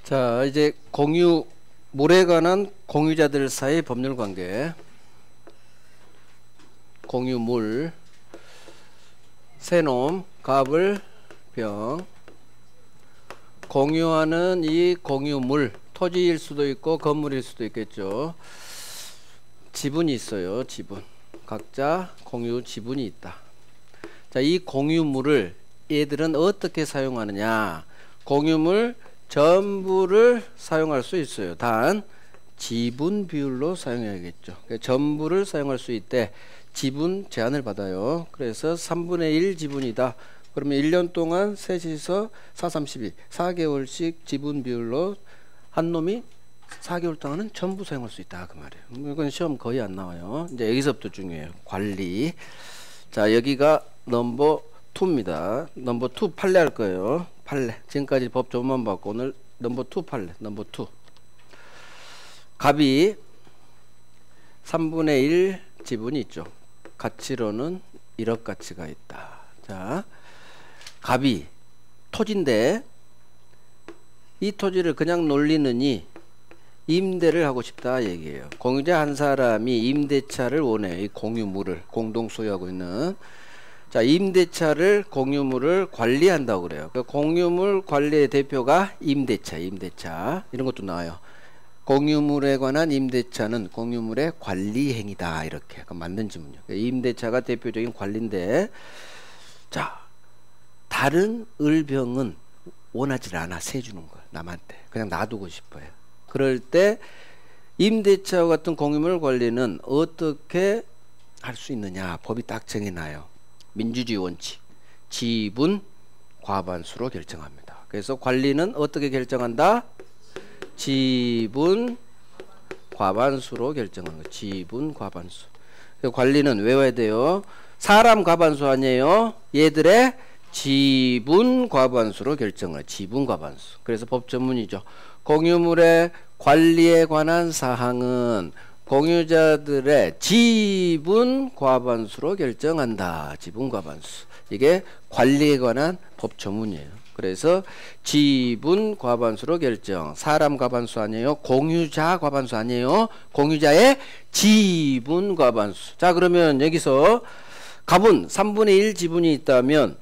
자, 이제 공유물에 관한 공유자들 사이의 법률 관계. 공유물, 새놈, 갑을, 병. 공유하는 이 공유물, 토지일 수도 있고 건물일 수도 있겠죠. 지분이 있어요. 지분. 각자 공유 지분이 있다. 자, 이 공유물을 얘들은 어떻게 사용하느냐. 공유물 전부를 사용할 수 있어요. 단 지분 비율로 사용해야겠죠. 그러니까 전부를 사용할 수 있대. 지분 제한을 받아요. 그래서 3분의 1 지분이다. 그러면 1년 동안 셋이서 4, 32, 4개월씩 지분 비율로 한 놈이 4개월 동안은 전부 사용할 수 있다. 그 말이에요. 이건 시험 거의 안 나와요. 이제 여기서부터 중요해요. 관리. 자, 여기가 넘버 2입니다. 넘버 2 판례 할 거예요. 판례. 지금까지 법 조문만 받고 오늘 넘버 2 판례. 넘버 2. 갑이 3분의 1 지분이 있죠. 가치로는 1억 가치가 있다. 자, 갑이 토지인데 이 토지를 그냥 놀리느니 임대를 하고 싶다 얘기예요. 공유자 한 사람이 임대차를 원해요. 이 공유물을 공동 소유하고 있는. 자, 임대차를 공유물을 관리한다고 그래요. 그 공유물 관리의 대표가 임대차 이런 것도 나와요. 공유물에 관한 임대차는 공유물의 관리 행위다. 이렇게 만든 지문이요. 임대차가 대표적인 관리인데, 자, 다른 을병은 원하지 않아. 세주는 걸 남한테 그냥 놔두고 싶어요. 그럴 때 임대차와 같은 공유물 관리는 어떻게 할 수 있느냐. 법이 딱 정해놔요. 민주주의 원칙, 지분 과반수로 결정합니다. 그래서 관리는 어떻게 결정한다? 지분 과반수로 결정하는 거. 지분 과반수. 관리는 외워야 돼요. 사람 과반수 아니에요. 얘들의 지분 과반수로 결정을. 지분 과반수. 그래서 법 전문이죠. 공유물의 관리에 관한 사항은 공유자들의 지분 과반수로 결정한다. 지분 과반수. 이게 관리에 관한 법 조문이에요. 그래서 지분 과반수로 결정. 사람 과반수 아니에요. 공유자 과반수 아니에요. 공유자의 지분 과반수. 자, 그러면 여기서 갑은 3분의 1 지분이 있다면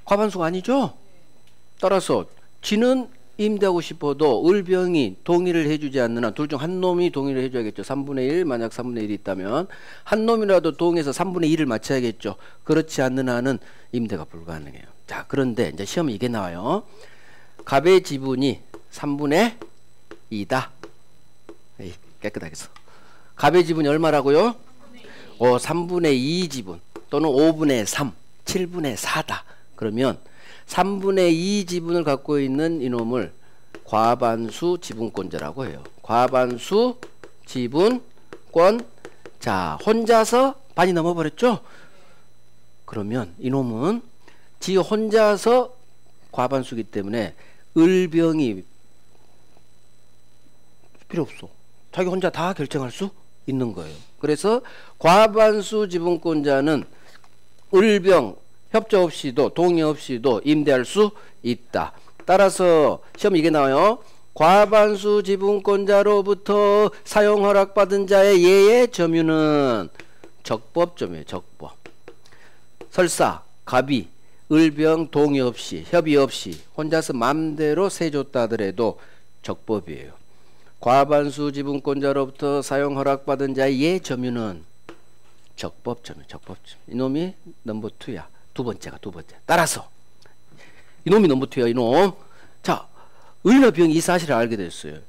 과반수가 아니죠. 따라서 지는 임대하고 싶어도 을병이 동의를 해주지 않는 한 둘 중 한 놈이 동의를 해줘야겠죠. 3분의 1 만약 3분의 1이 있다면 한 놈이라도 동의해서 3분의 1을 맞춰야겠죠. 그렇지 않는 한은 임대가 불가능해요. 자, 그런데 이제 시험에 이게 나와요. 갑의 지분이 3분의 2다. 깨끗하게 써. 갑의 지분이 얼마라고요? 3분의 2 지분 또는 5분의 3, 7분의 4다. 그러면 3분의 2 지분을 갖고 있는 이놈을 과반수 지분권자라고 해요. 과반수 지분권. 자, 혼자서 반이 넘어버렸죠? 그러면 이놈은 지 혼자서 과반수기 때문에 을병이 필요 없어. 자기 혼자 다 결정할 수 있는 거예요. 그래서 과반수 지분권자는 을병 협조 없이도 동의 없이도 임대할 수 있다. 따라서 시험 이게 나와요. 과반수 지분권자로부터 사용 허락받은 자의 예의 점유는 적법점이에요. 적법. 설사 갑이 을병 동의 없이 협의 없이 혼자서 맘대로 세줬다 하더라도 적법이에요. 과반수 지분권자로부터 사용 허락받은 자의 예의 점유는 적법점이에요. 적법점. 이놈이 넘버 2야. 두 번째가 두 번째. 따라서 이놈이 넘버 2야. 이놈. 자, 을과 병이 이 사실을 알게 됐어요.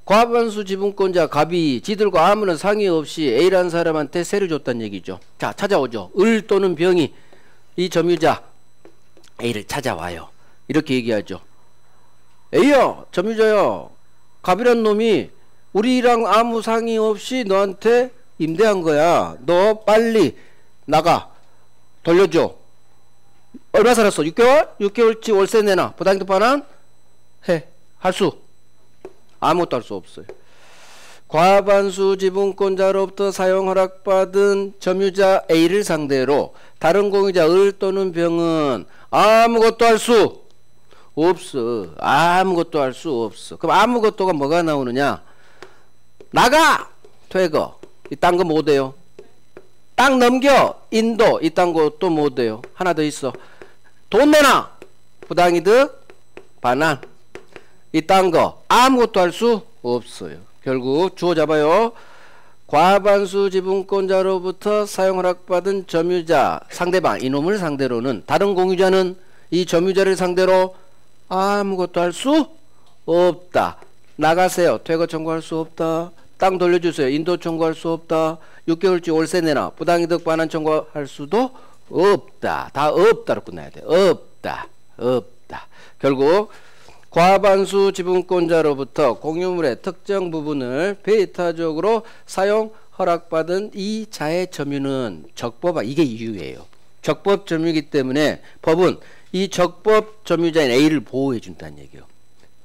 과반수 지분권자 갑이 지들과 아무런 상의 없이 A라는 사람한테 세를 줬다는 얘기죠. 자, 찾아오죠. 을 또는 병이 이 점유자 A를 찾아와요. 이렇게 얘기하죠. A야, 점유자야, 갑이란 놈이 우리랑 아무 상의 없이 너한테 임대한 거야. 너 빨리 나가. 돌려줘. 얼마 살았어? 6개월? 6개월치 월세 내놔. 부당이득 반환? 해. 할 수? 아무것도 할 수 없어요. 과반수 지분권자로부터 사용 허락받은 점유자 A를 상대로 다른 공유자 을 또는 병은 아무것도 할 수 없어. 아무것도 할 수 없어. 그럼 아무것도가 뭐가 나오느냐? 나가! 퇴거. 이딴 거 뭐 돼요? 땅 넘겨! 인도. 이딴 것도 뭐 돼요? 하나 더 있어. 돈 내놔! 부당이득 반환. 이딴 거 아무것도 할 수 없어요. 결국 주어 잡아요. 과반수 지분권자로부터 사용 허락받은 점유자 상대방 이놈을 상대로는 다른 공유자는 이 점유자를 상대로 아무것도 할 수 없다. 나가세요. 퇴거 청구할 수 없다. 땅 돌려주세요. 인도 청구할 수 없다. 6개월치 월세 내놔. 부당이득 반환 청구할 수도 없다. 다 없다로 끝나야 돼. 없다. 없다. 결국 과반수 지분권자로부터 공유물의 특정 부분을 배타적으로 사용 허락받은 이 자의 점유는 적법, 이게 이유예요. 적법 점유이기 때문에 법은 이 적법 점유자인 A를 보호해 준다는 얘기예요.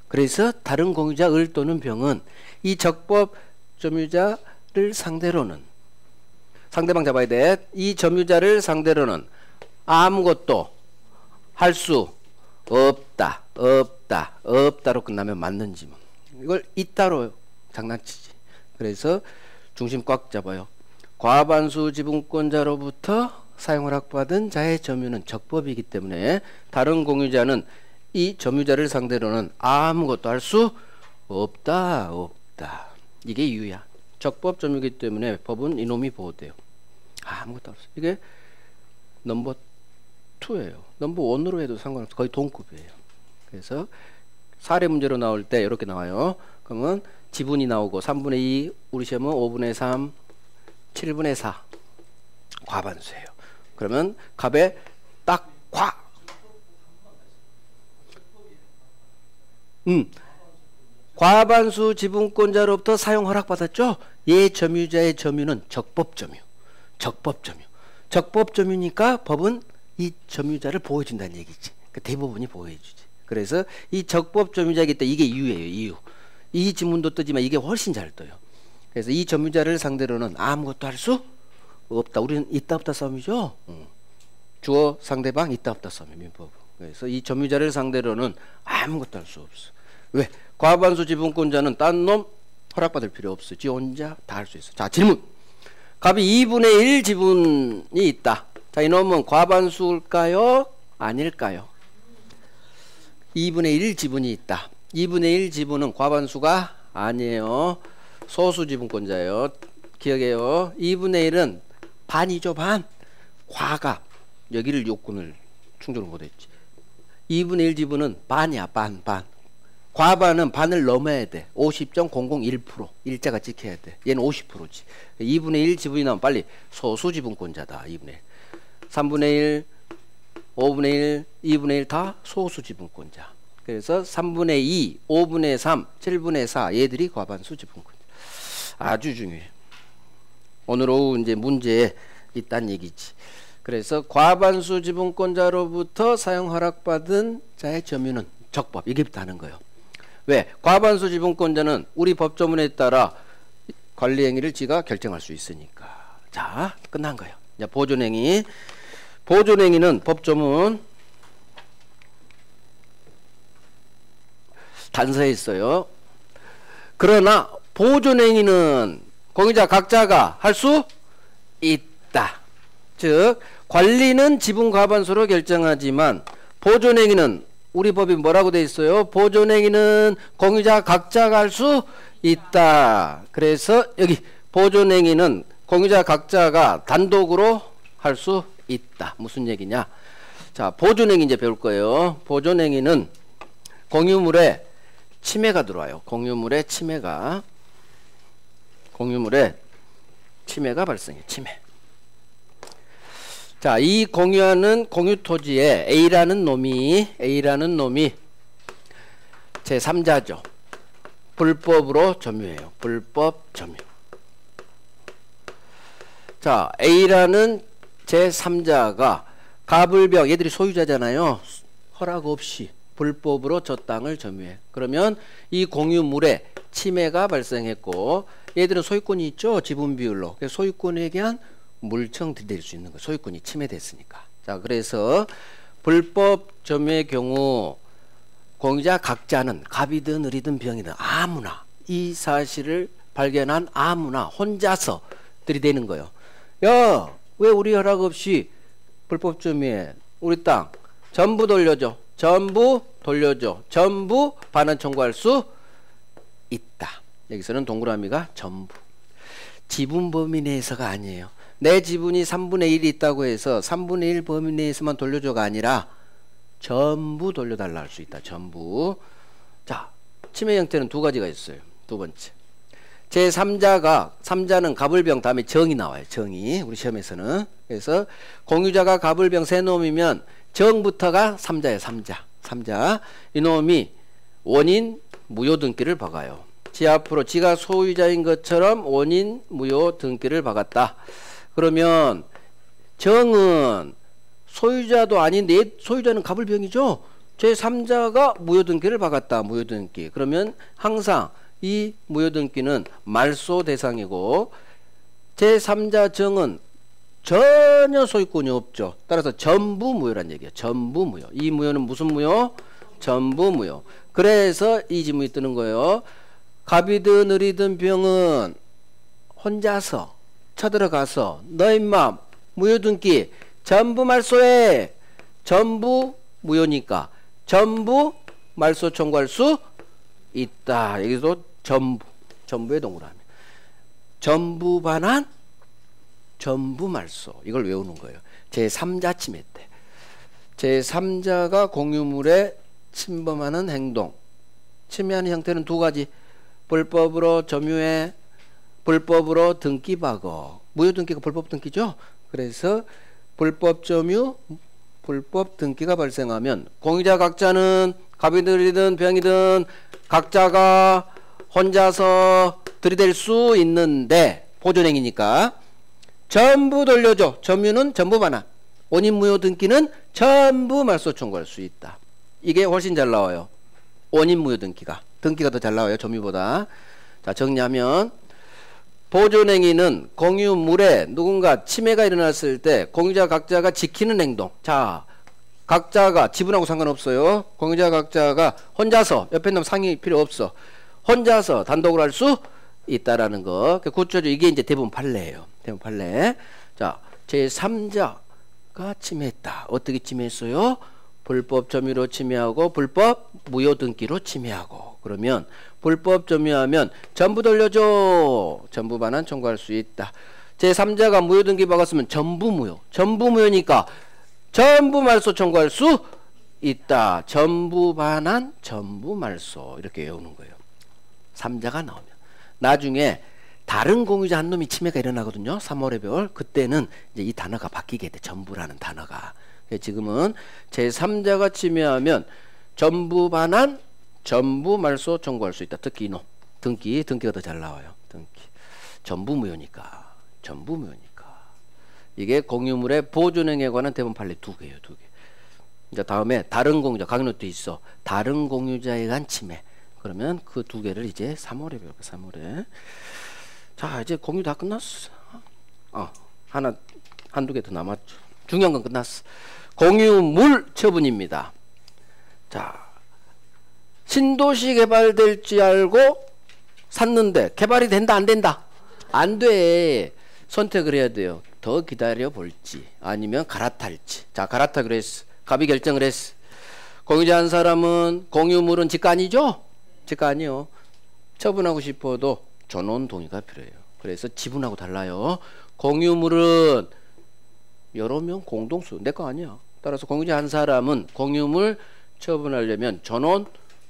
그래서 다른 공유자 을 또는 병은 이 적법 점유자를 상대로는, 상대방 잡아야 돼. 이 점유자를 상대로는 아무것도 할 수 없다. 없다. 없다로 끝나면 맞는지 뭐. 이걸 있다로 장난치지. 그래서 중심 꽉 잡아요. 과반수 지분권자로부터 사용 허락받은 자의 점유는 적법이기 때문에 다른 공유자는 이 점유자를 상대로는 아무것도 할 수 없다. 없다. 이게 이유야. 적법 점유이기 때문에 법은 이놈이 보호돼요. 아무것도 없어. 이게 넘버 2예요. 넘버 1으로 해도 상관없어. 거의 동급이에요. 그래서 사례 문제로 나올 때 이렇게 나와요. 그러면 지분이 나오고 3분의 2, 우리 시험은 5분의 3, 7분의 4 과반수예요. 그러면 값에 딱 과반수 지분권자로부터 사용 허락받았죠? 얘 점유자의 점유는 적법 점유. 적법 점유. 적법 점유니까 법은 이 점유자를 보호해준다는 얘기지. 그러니까 대부분이 보호해주지. 그래서 이 적법 점유자이기 때문에 이게 이유예요. 이유. 이 지문도 뜨지만 이게 훨씬 잘 떠요. 그래서 이 점유자를 상대로는 아무것도 할 수 없다. 우리는 있다 없다 싸움이죠. 주어 상대방 있다 없다 싸움이 민법. 그래서 이 점유자를 상대로는 아무것도 할 수 없어. 왜? 과반수 지분권자는 딴 놈 허락받을 필요 없어. 지 혼자 다 할 수 있어. 자, 질문. 값이 2분의 1 지분이 있다. 자, 이놈은 과반수일까요? 아닐까요? 2분의 1 지분이 있다. 2분의 1 지분은 과반수가 아니에요. 소수 지분권자예요. 기억해요. 2분의 1은 반이죠. 반. 과값. 여기를 요건을 충족을 못했지. 2분의 1 지분은 반이야. 반. 과반은 반을 넘어야 돼. 50.001%. 일자가 찍혀야 돼. 얘는 50%지. 2분의 1 지분이 나오면 빨리 소수 지분권자다. 2분의 1. 3분의 1, 5분의 1, 2분의 1 다 소수 지분권자. 그래서 3분의 2, 5분의 3, 7분의 4 얘들이 과반수 지분권자. 아주 중요해. 오늘 오후 이제 문제에 있다는 얘기지. 그래서 과반수 지분권자로부터 사용 허락받은 자의 점유는 적법. 이게 다는 거예요. 왜? 과반수 지분권자는 우리 법조문에 따라 관리행위를 지가 결정할 수 있으니까. 자, 끝난 거예요. 자, 보존행위. 보존행위는 법조문 단서에 있어요. 그러나 보존행위는 공유자 각자가 할 수 있다. 즉 관리는 지분 과반수로 결정하지만 보존행위는 우리 법이 뭐라고 돼 있어요? 보존행위는 공유자 각자가 할 수 있다. 그래서 여기 보존행위는 공유자 각자가 단독으로 할 수 있다. 무슨 얘기냐? 자, 보존행위 이제 배울 거예요. 보존행위는 공유물에 침해가 들어와요. 공유물에 침해가 발생해. 침해. 자, 이 공유하는 공유 토지에 A라는 놈이 제3자죠. 불법으로 점유해요. 불법 점유. 자, A라는 제3자가 가불병, 얘들이 소유자잖아요. 허락 없이 불법으로 저 땅을 점유해. 그러면 이 공유물에 침해가 발생했고 얘들은 소유권이 있죠. 지분 비율로. 그래서 소유권에 대한 물청 들이댈 수 있는 거. 소유권이 침해됐으니까. 자, 그래서 불법 점유의 경우 공유자 각자는 갑이든 을이든 병이든 아무나 이 사실을 발견한 아무나 혼자서 들이대는 거예요. 야, 왜 우리 허락 없이 불법 점유해? 우리 땅 전부 돌려줘. 전부 돌려줘. 전부 반환 청구할 수 있다. 여기서는 동그라미가 전부. 지분 범위 내에서가 아니에요. 내 지분이 3분의 1이 있다고 해서 3분의 1 범위 내에서만 돌려줘가 아니라 전부 돌려달라 할 수 있다. 전부. 자, 침해 형태는 두 가지가 있어요. 두 번째. 제3자가 3자는 갑을병 다음에 정이 나와요. 정이. 우리 시험에서는. 그래서 공유자가 갑을병 세 놈이면 정부터가 3자예요. 3자. 이놈이 원인 무효 등기를 박아요. 지 앞으로 지가 소유자인 것처럼 원인 무효 등기를 박았다. 그러면 정은 소유자도 아닌데 소유자는 갑을병이죠. 제3자가 무효 등기를 박았다. 무효 등기. 그러면 항상 이 무효 등기는 말소 대상이고 제3자 정은 전혀 소유권이 없죠. 따라서 전부 무효란 얘기예요. 전부 무효. 이 무효는 무슨 무효? 전부 무효. 그래서 이 지문이 뜨는 거예요. 갑이든 을이든 병은 혼자서 쳐들어가서 너 임마 무효 등기 전부 말소해. 전부 무효니까 전부 말소 청구할 수 있다. 여기서 전부의 동그라미. 전부 반환 전부 말소. 이걸 외우는 거예요. 제3자 침해 때. 제3자가 공유물에 침범하는 행동. 침해하는 형태는 두 가지. 불법으로 점유해, 불법으로 등기 박어. 무효 등기가 불법 등기죠. 그래서 불법 점유, 불법 등기가 발생하면 공유자 각자는 갑이든 병이든 각자가 혼자서 들이댈 수 있는데 보존행위니까 전부 돌려줘. 점유는 전부 반환. 원인 무효 등기는 전부 말소 청구할 수 있다. 이게 훨씬 잘 나와요. 원인 무효 등기가 더 잘 나와요. 점유보다. 자, 정리하면 보존행위는 공유물에 누군가 침해가 일어났을 때 공유자 각자가 지키는 행동. 자, 각자가 지분하고 상관없어요. 공유자 각자가 혼자서 옆에 놈 상의 필요 없어. 혼자서 단독으로 할 수 있다라는 거. 구체적으로 이게 이제 대부분 판례예요. 대부분 판례. 자, 제3자가 침해했다. 어떻게 침해했어요? 불법 점유로 침해하고 불법 무효 등기로 침해하고. 그러면 불법 점유하면 전부 돌려줘. 전부 반환 청구할 수 있다. 제3자가 무효 등기 박았으면 전부 무효. 전부 무효니까 전부 말소 청구할 수 있다. 전부 반환, 전부 말소. 이렇게 외우는 거예요. 3자가 나오면. 나중에 다른 공유자 한 놈이 침해가 일어나거든요. 3월의 별. 그때는 이제 이 단어가 바뀌게 돼. 전부라는 단어가. 지금은 제3자가 침해하면 전부 반환, 전부 말소 청구할 수 있다. 특히 이놈. 등기가 더 잘 나와요. 등기. 전부 무효니까. 전부 무효니까. 이게 공유물의 보존행위에 관한 대부분 판례 두 개예요. 두 개. 이제 다음에 다른 공유자. 강력도 있어. 다른 공유자에 의한 침해. 그러면 그 두 개를 이제 3월에 배울게요. 3월에. 자, 이제 공유 다 끝났어. 한두 개 더 남았죠. 중요한 건 끝났어. 공유물 처분입니다. 자, 신도시 개발될지 알고 샀는데 개발이 된다 안 된다? 안 돼. 선택을 해야 돼요. 더 기다려 볼지 아니면 갈아탈지. 자, 갈아타기로 했어. 갑이 결정을 했어. 공유자 한 사람은 공유물은 지가 아니죠? 지가 아니요. 처분하고 싶어도 전원 동의가 필요해요. 그래서 지분하고 달라요. 공유물은 여러 명 공동수 내 거 아니야. 따라서 공유자 한 사람은 공유물 처분하려면 전원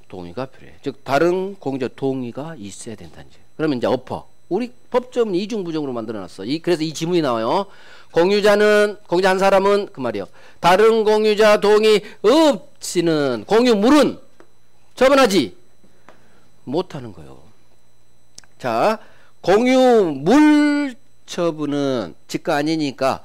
동의가 필요해. 즉 다른 공유자 동의가 있어야 된다는 거예요. 그러면 이제 엎어. 우리 법조문 이중부정으로 만들어놨어. 그래서 이 지문이 나와요. 공유자 한 사람은 그 말이요. 다른 공유자 동의 없이는 공유물은 처분하지 못하는 거예요. 자, 공유물 처분은 지가 아니니까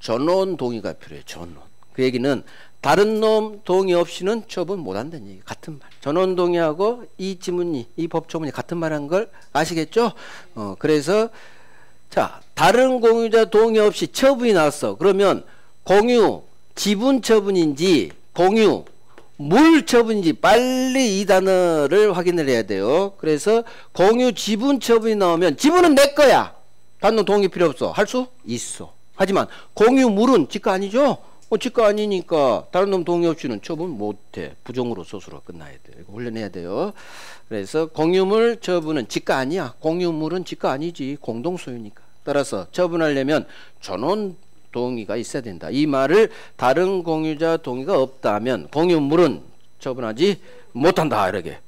전원 동의가 필요해요. 전원. 그 얘기는 다른 놈 동의 없이는 처분 못한다는 얘기. 같은 말. 전원 동의하고 이 지문이, 이 법조문이 같은 말한 걸 아시겠죠? 그래서 자, 다른 공유자 동의 없이 처분이 나왔어. 그러면 공유 지분 처분인지 공유 뭘 처분인지 빨리 이 단어를 확인을 해야 돼요. 그래서 공유 지분 처분이 나오면 지분은 내 거야. 단독 동의 필요 없어. 할 수 있어. 하지만 공유물은 지가 아니죠. 지가 아니니까 다른 놈 동의 없이는 처분 못해. 부정으로 소수로 끝나야 돼. 이거 훈련해야 돼요. 그래서 공유물 처분은 지가 아니야. 공유물은 지가 아니지. 공동소유니까. 따라서 처분하려면 전원 동의가 있어야 된다. 이 말을 다른 공유자 동의가 없다면 공유물은 처분하지 못한다. 이렇게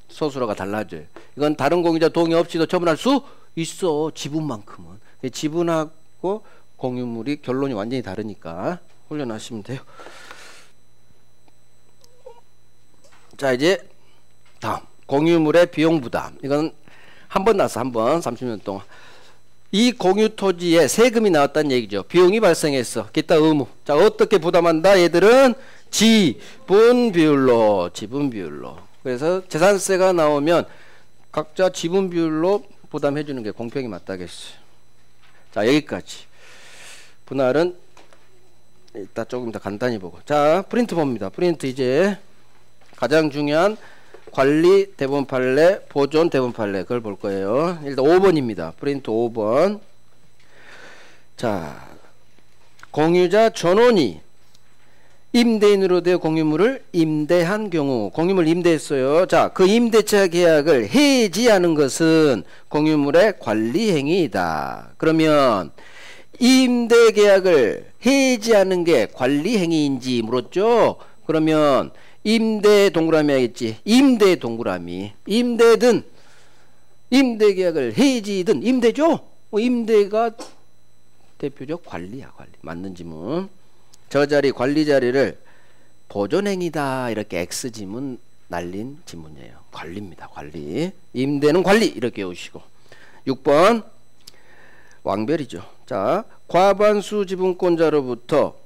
소수로가 달라져요. 이건 다른 공유자 동의 없이도 처분할 수 있어. 지분만큼은. 지분하고 공유물이 결론이 완전히 다르니까 훈련하시면 돼요. 자, 이제 다음 공유물의 비용 부담. 이건 한 번 나서 한 번 30년 동안 이 공유 토지에 세금이 나왔다는 얘기죠. 비용이 발생했어. 기타 의무. 자, 어떻게 부담한다? 얘들은 지분 비율로. 그래서 재산세가 나오면 각자 지분 비율로 부담해 주는 게 공평히 맞다겠어요. 자, 여기까지. 분할은 이따 조금 더 간단히 보고. 자, 프린트 봅니다. 프린트 이제 가장 중요한 관리 대본 판례, 보존 대본 판례 그걸 볼 거예요. 일단 5번입니다. 프린트 5번. 자, 공유자 전원이 임대인으로 되어 공유물을 임대한 경우, 공유물 임대했어요. 자, 그 임대차 계약을 해지하는 것은 공유물의 관리 행위이다. 그러면 임대 계약을 해지하는 게 관리 행위인지 물었죠. 그러면 임대 동그라미 하겠지. 임대 동그라미. 임대든 임대 계약을 해지든 임대죠. 임대가 대표적 관리야. 관리. 맞는 지문. 저 자리 관리 자리를 보존행위다. 이렇게 X지문 날린 지문이에요. 관리입니다. 관리. 임대는 관리. 이렇게 오시고. 6번 왕별이죠. 자, 과반수 지분권자로부터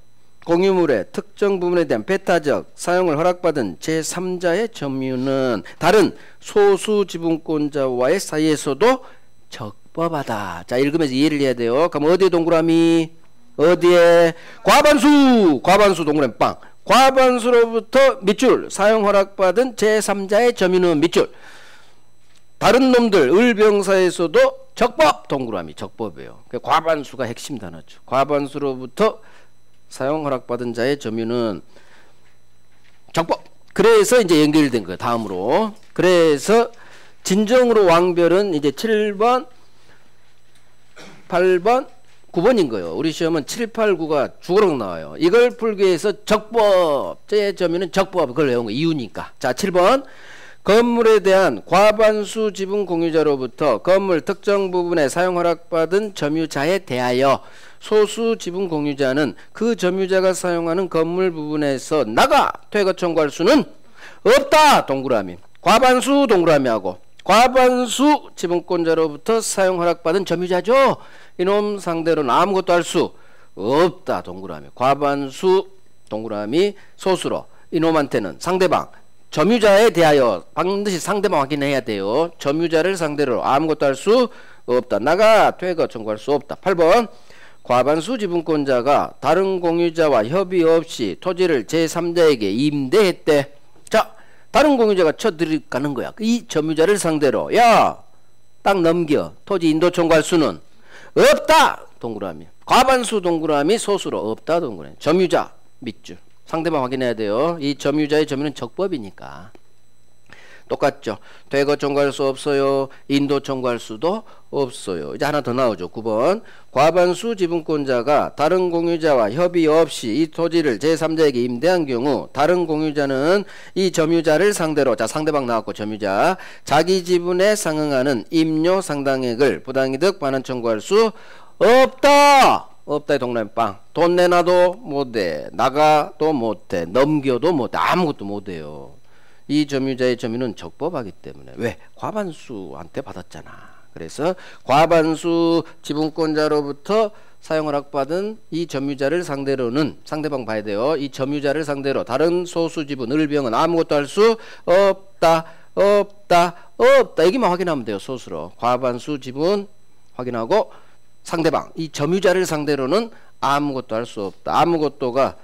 공유물의 특정 부분에 대한 배타적 사용을 허락받은 제3자의 점유는 다른 소수 지분권자와의 사이에서도 적법하다. 자, 읽으면서 이해를 해야 돼요. 그럼 어디에 동그라미? 어디에? 과반수 동그라미 빵. 과반수로부터 밑줄 사용 허락받은 제3자의 점유는 밑줄. 다른 놈들 을병사에서도 적법 동그라미. 적법이에요. 과반수가 핵심 단어죠. 과반수로부터 사용 허락받은 자의 점유는 적법. 그래서 이제 연결된 거예요. 다음으로. 그래서 진정으로 왕별은 이제 7번, 8번, 9번인 거예요. 우리 시험은 7, 8, 9가 주거록 나와요. 이걸 풀기 위해서 적법자의 점유는 적법. 그걸 외운 거 이유니까. 자, 7번. 건물에 대한 과반수 지분 공유자로부터 건물 특정 부분에 사용 허락받은 점유자에 대하여 소수 지분 공유자는 그 점유자가 사용하는 건물 부분에서 나가 퇴거 청구할 수는 없다. 동그라미. 과반수 동그라미하고 과반수 지분권자로부터 사용 허락받은 점유자죠. 이놈 상대로는 아무것도 할 수 없다. 동그라미. 과반수 동그라미 소수로 이놈한테는 상대방 점유자에 대하여 반드시 상대방 확인해야 돼요. 점유자를 상대로 아무것도 할 수 없다. 나가 퇴거 청구할 수 없다. 8번 과반수 지분권자가 다른 공유자와 협의 없이 토지를 제3자에게 임대했대. 자, 다른 공유자가 쳐들어가는 거야. 이 점유자를 상대로 야, 땅 넘겨. 토지 인도 청구할 수는 없다. 동그라미. 과반수 동그라미 소수로 없다. 동그라미. 점유자 밑줄. 상대방 확인해야 돼요. 이 점유자의 점유는 적법이니까. 똑같죠. 퇴거 청구할 수 없어요. 인도 청구할 수도 없어요. 이제 하나 더 나오죠. 9번. 과반수 지분권자가 다른 공유자와 협의 없이 이 토지를 제3자에게 임대한 경우 다른 공유자는 이 점유자를 상대로, 자, 상대방 나왔고 점유자, 자기 지분에 상응하는 임료 상당액을 부당이득 반환 청구할 수 없다. 없다의 동그라미 빵. 돈 내놔도 못해. 나가도 못해. 넘겨도 못해. 아무것도 못해요. 이 점유자의 점유는 적법하기 때문에. 왜? 과반수한테 받았잖아. 그래서 과반수 지분권자로부터 사용 허락받은 이 점유자를 상대로는, 상대방 봐야 돼요. 이 점유자를 상대로 다른 소수 지분 을병은 아무것도 할 수 없다. 여기만 확인하면 돼요. 소수로. 과반수 지분 확인하고 상대방 이 점유자를 상대로는 아무것도 할 수 없다. 아무것도가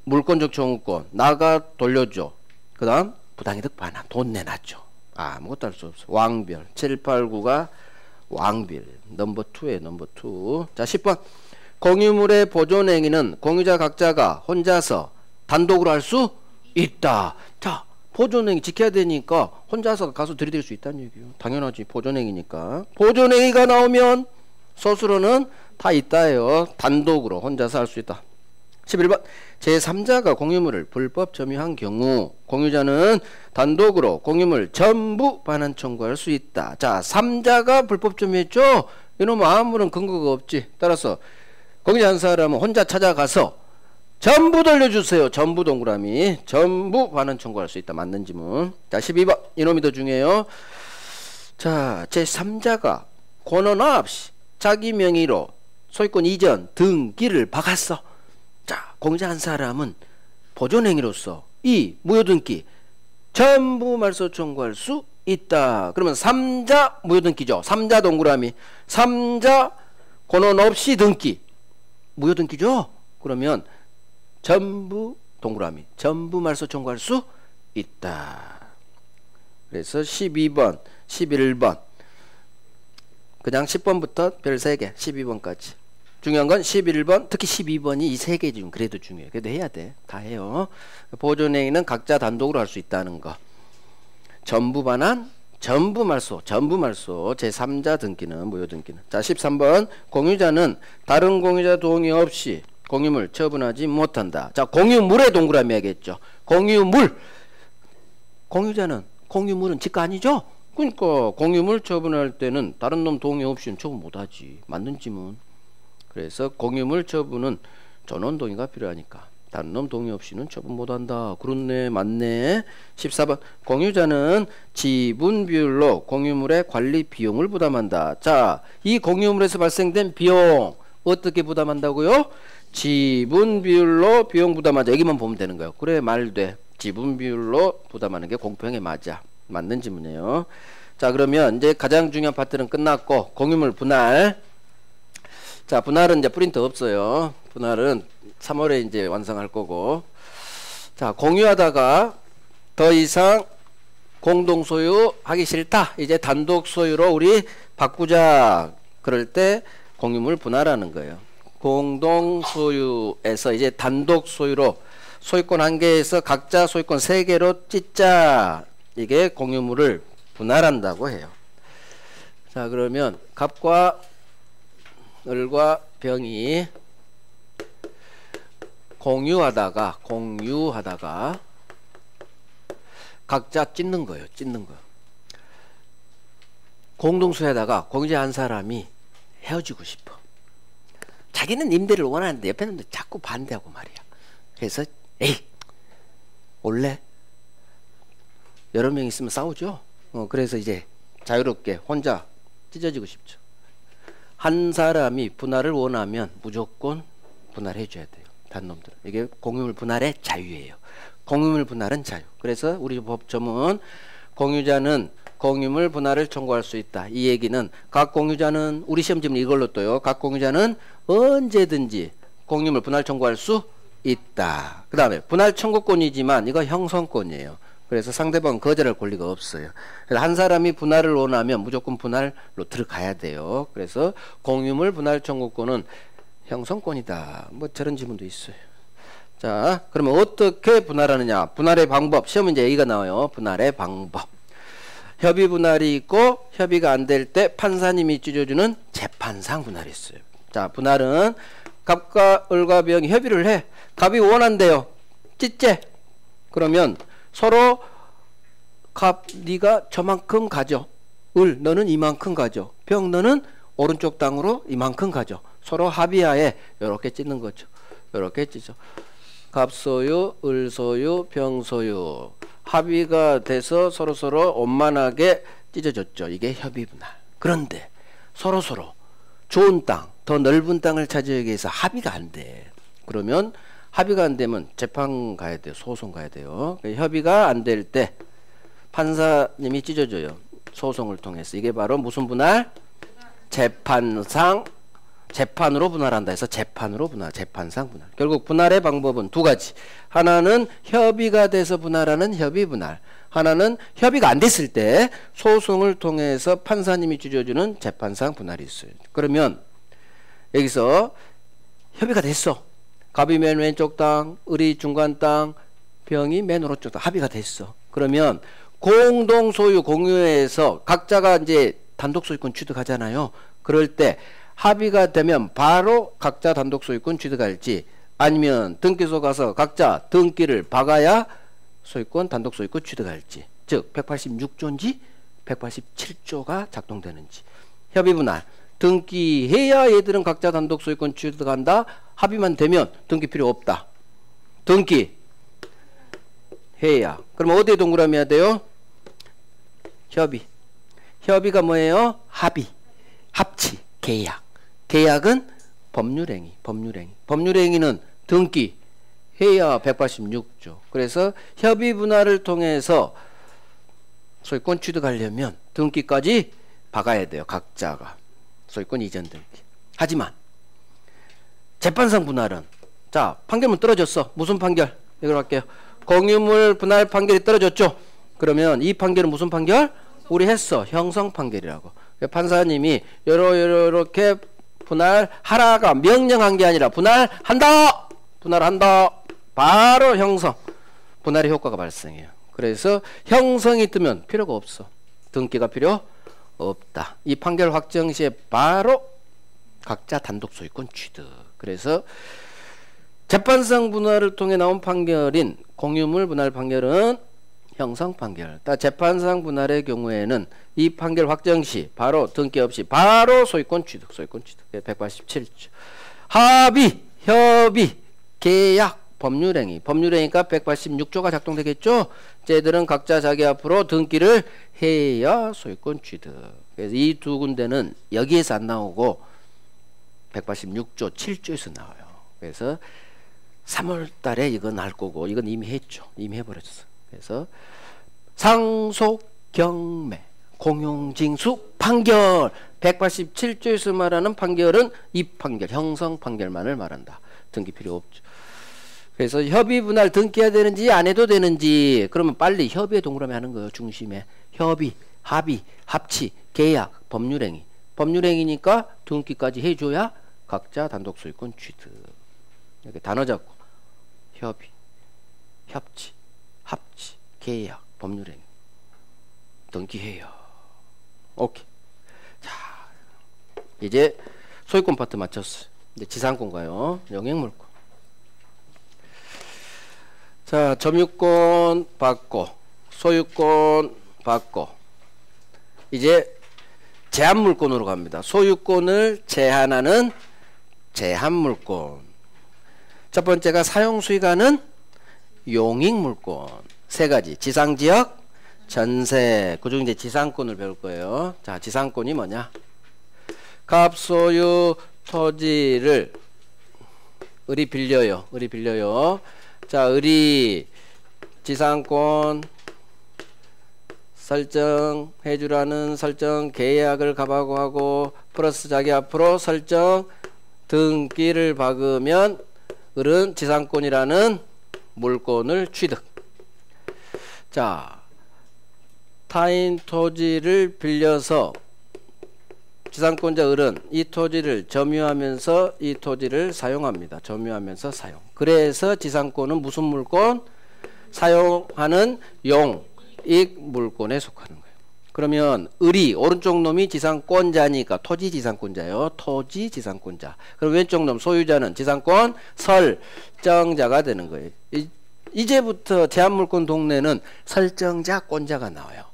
물권적 청구권 나가 돌려줘. 그 다음 부당이득 반환 돈 내놨죠. 아무것도 할 수 없어. 왕별 7, 8, 9가 왕별 넘버 2에 넘버 2. 자 10번 공유물의 보존행위는 공유자 각자가 혼자서 단독으로 할 수 있다. 자 보존행위 지켜야 되니까 혼자서 가서 들이댈 수 있다는 얘기예요. 당연하지. 보존행위니까. 보존행위가 나오면 서술어는 다 있다예요. 단독으로 혼자서 할 수 있다. 11번 제3자가 공유물을 불법 점유한 경우 공유자는 단독으로 공유물 전부 반환 청구할 수 있다. 자 3자가 불법 점유했죠. 이놈은 아무런 근거가 없지. 따라서 공유자 한 사람은 혼자 찾아가서 전부 돌려주세요. 전부 동그라미 전부 반환 청구할 수 있다. 맞는 지문. 자 12번 이놈이 더 중요해요. 자 제3자가 권한 없이 자기 명의로 소유권 이전 등기를 박았어. 자 공유자 한 사람은 보존행위로서 이 무효등기 전부 말소 청구할 수 있다. 그러면 3자 무효등기죠. 3자 동그라미 3자 권한 없이 등기 무효등기죠. 그러면 전부 동그라미 전부 말소 청구할 수 있다. 그래서 12번 11번 그냥 10번부터 별 3개 12번까지 중요한 건 11번 특히 12번이 이 3개 중 그래도 중요해. 그래도 해야 돼. 다 해요. 보존행위는 각자 단독으로 할 수 있다는 거. 전부 반환 전부 말소 제3자 등기는 무효등기는. 자 13번 공유자는 다른 공유자 동의 없이 공유물 처분하지 못한다. 자 공유물에 동그라미 해야겠죠. 공유물 공유자는 공유물은 지가 아니죠. 그러니까 공유물 처분할 때는 다른 놈 동의 없이는 처분 못하지. 맞는 지문. 그래서 공유물 처분은 전원 동의가 필요하니까 다른 놈 동의 없이는 처분 못한다. 그렇네. 맞네. 14번 공유자는 지분 비율로 공유물의 관리 비용을 부담한다. 자 이 공유물에서 발생된 비용 어떻게 부담한다고요? 지분 비율로 비용 부담하자. 여기만 보면 되는 거예요. 그래 말돼. 지분 비율로 부담하는 게 공평에 맞아. 맞는 지문이에요. 자 그러면 이제 가장 중요한 파트는 끝났고 공유물 분할. 자 분할은 이제 프린트 없어요. 분할은 3월에 이제 완성할 거고. 자 공유하다가 더 이상 공동 소유 하기 싫다. 이제 단독 소유로 우리 바꾸자. 그럴 때 공유물 분할하는 거예요. 공동 소유에서 이제 단독 소유로 소유권 1개에서 각자 소유권 3개로 찢자. 이게 공유물을 분할한다고 해요. 자 그러면 갑과 을과 병이 공유하다가 각자 찢는 거예요. 찢는 거. 공동소유하다가 공유자 한 사람이 헤어지고 싶어. 자기는 임대를 원하는데 옆에 놈들 자꾸 반대하고 말이야. 그래서 에이 원래 여러 명 있으면 싸우죠. 그래서 이제 자유롭게 혼자 찢어지고 싶죠. 한 사람이 분할을 원하면 무조건 분할해 줘야 돼요. 단놈들. 이게 공유물 분할의 자유예요. 공유물 분할은 자유. 그래서 우리 법조문 공유자는 공유물 분할을 청구할 수 있다. 이 얘기는 각 공유자는 우리 시험 지문 이걸로 떠요. 각 공유자는 언제든지 공유물 분할 청구할 수 있다. 그 다음에 분할 청구권이지만 이거 형성권이에요. 그래서 상대방은 거절할 권리가 없어요. 그래서 한 사람이 분할을 원하면 무조건 분할로 들어가야 돼요. 그래서 공유물 분할 청구권은 형성권이다. 뭐 저런 지문도 있어요. 자, 그러면 어떻게 분할하느냐? 분할의 방법. 시험은 이제 여기가 나와요. 분할의 방법. 협의 분할이 있고 협의가 안 될 때 판사님이 찢어주는 재판상 분할이 있어요. 자, 분할은 갑과 을과 병이 협의를 해. 갑이 원한대요. 찢재. 그러면 서로 갑 네가 저만큼 가져. 을 너는 이만큼 가져. 병 너는 오른쪽 땅으로 이만큼 가져. 서로 합의하에 이렇게 찢는 거죠. 이렇게 찢어. 갑 소유, 을 소유, 병 소유. 합의가 돼서 서로 원만하게 찢어졌죠. 이게 협의 분할. 그런데 서로 좋은 땅, 더 넓은 땅을 차지하기 위해서 합의가 안 돼. 그러면 합의가 안 되면 재판 가야 돼요. 소송 가야 돼요. 협의가 안 될 때 판사님이 찢어줘요. 소송을 통해서. 이게 바로 무슨 분할? 재판상 재판으로 분할한다 해서 재판으로 분할, 재판상 분할. 결국 분할의 방법은 두 가지. 하나는 협의가 돼서 분할하는 협의 분할. 하나는 협의가 안 됐을 때 소송을 통해서 판사님이 줄여주는 재판상 분할이 있어요. 그러면 여기서 협의가 됐어. 갑이 맨 왼쪽 땅, 을이 중간 땅, 병이 맨 오른쪽 땅 합의가 됐어. 그러면 공동 소유 공유에서 각자가 이제 단독 소유권 취득하잖아요. 그럴 때 합의가 되면 바로 각자 단독 소유권 취득할지 아니면 등기소 가서 각자 등기를 박아야 소유권 단독 소유권 취득할지, 즉 186조인지 187조가 작동되는지. 협의 분할 등기해야 얘들은 각자 단독 소유권 취득한다. 합의만 되면 등기 필요 없다. 등기 해야. 그럼 어디에 동그라미 해야 돼요? 협의. 협의가 뭐예요? 합의, 합치, 계약. 계약은 법률행위, 법률행위. 법률행위는 등기 해야 186조. 그래서 협의 분할을 통해서 소유권 취득하려면 등기까지 박아야 돼요. 각자가. 소유권 이전 등기. 하지만 재판상 분할은, 자, 판결문 떨어졌어. 무슨 판결? 이걸 할게요. 공유물 분할 판결이 떨어졌죠. 그러면 이 판결은 무슨 판결? 우리 했어. 형성 판결이라고. 판사님이 요렇게 분할하라가 명령한 게 아니라 분할한다! 분할한다! 바로 형성. 분할의 효과가 발생해요. 그래서 형성이 뜨면 필요가 없어. 등기가 필요 없다. 이 판결 확정 시에 바로 각자 단독 소유권 취득. 그래서 재판상 분할을 통해 나온 판결인 공유물 분할 판결은 형성 판결. 재판상 분할의 경우에는 이 판결 확정 시 바로 등기 없이 바로 소유권 취득. 소유권 취득. 187조. 합의, 협의, 계약, 법률행위. 법률행위가 186조가 작동되겠죠. 쟤들은 각자 자기 앞으로 등기를 해야 소유권 취득. 그래서 이 두 군데는 여기에서 안 나오고 186조 7조에서 나와요. 그래서 3월 달에 이건 날 거고, 이건 이미 했죠. 이미 해버렸어. 그래서 상속, 경매, 공용징수, 판결. 187조에서 말하는 판결은 이 판결, 형성 판결만을 말한다. 등기 필요 없죠. 그래서 협의 분할 등기해야 되는지 안 해도 되는지, 그러면 빨리 협의에 동그라미 하는 거예요. 중심에 협의, 합의, 합치, 계약, 법률행위. 법률행위니까 등기까지 해줘야 각자 단독 소유권 취득. 이렇게 단어 잡고 협의, 협치, 합치, 계약, 법률행위. 등기해요. 오케이. 자, 이제 소유권 파트 마쳤어요. 이제 지상권 가요. 영행물권. 자, 점유권 받고 소유권 받고 이제 제한물권으로 갑니다. 소유권을 제한하는 제한물권. 첫 번째가 사용수익하는 용익물권. 세 가지. 지상지역, 전세. 그중 이제 지상권을 배울 거예요. 자, 지상권이 뭐냐? 갑소유 토지를 을이 빌려요. 을이 빌려요. 자, 을이 지상권 설정해주라는 설정 계약을 갑하고 하고 플러스 자기 앞으로 설정 등기를 박으면 을은 지상권이라는 물권을 취득. 자, 타인 토지를 빌려서 지상권자 을은 이 토지를 점유하면서 이 토지를 사용합니다. 점유하면서 사용. 그래서 지상권은 무슨 물권? 사용하는 용익 물권에 속하는 거예요. 그러면 을이 오른쪽 놈이 지상권자니까 토지 지상권자요. 토지 지상권자. 그럼 왼쪽 놈 소유자는 지상권 설정자가 되는 거예요. 이제부터 제한물권 동네는 설정자, 권자가 나와요.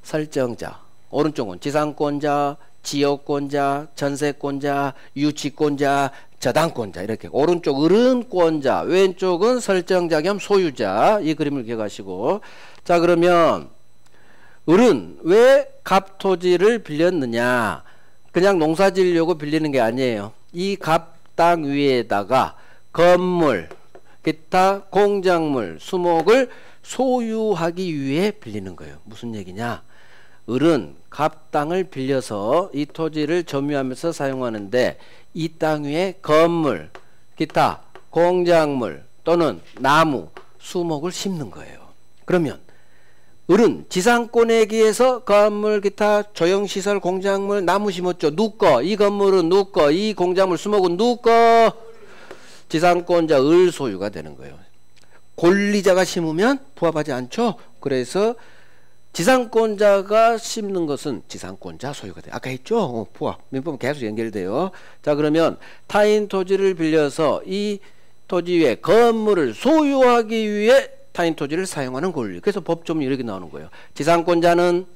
설정자. 오른쪽은 지상권자, 지역권자, 전세권자, 유치권자, 저당권자. 이렇게 오른쪽 을은 권자, 왼쪽은 설정자 겸 소유자. 이 그림을 기억하시고. 자, 그러면 을은 왜 갑토지를 빌렸느냐? 그냥 농사 지으려고 빌리는 게 아니에요. 이 갑 땅 위에다가 건물, 기타 공작물, 수목을 소유하기 위해 빌리는 거예요. 무슨 얘기냐? 을은 갑 땅을 빌려서 이 토지를 점유하면서 사용하는데 이 땅 위에 건물, 기타 공작물 또는 나무, 수목을 심는 거예요. 그러면 을은 지상권에 기해서 건물, 기타 조형시설, 공작물, 나무 심었죠. 누구 거? 이 건물은 누구 거? 이 공작물, 수목은 누구 거? 지상권자 을 소유가 되는 거예요. 권리자가 심으면 부합하지 않죠. 그래서 지상권자가 심는 것은 지상권자 소유가 돼요. 아까 했죠? 부합. 민법은 계속 연결돼요. 자, 그러면 타인 토지를 빌려서 이 토지 위에 건물을 소유하기 위해 타인 토지를 사용하는 권리. 그래서 법조문이 이렇게 나오는 거예요. 지상권자는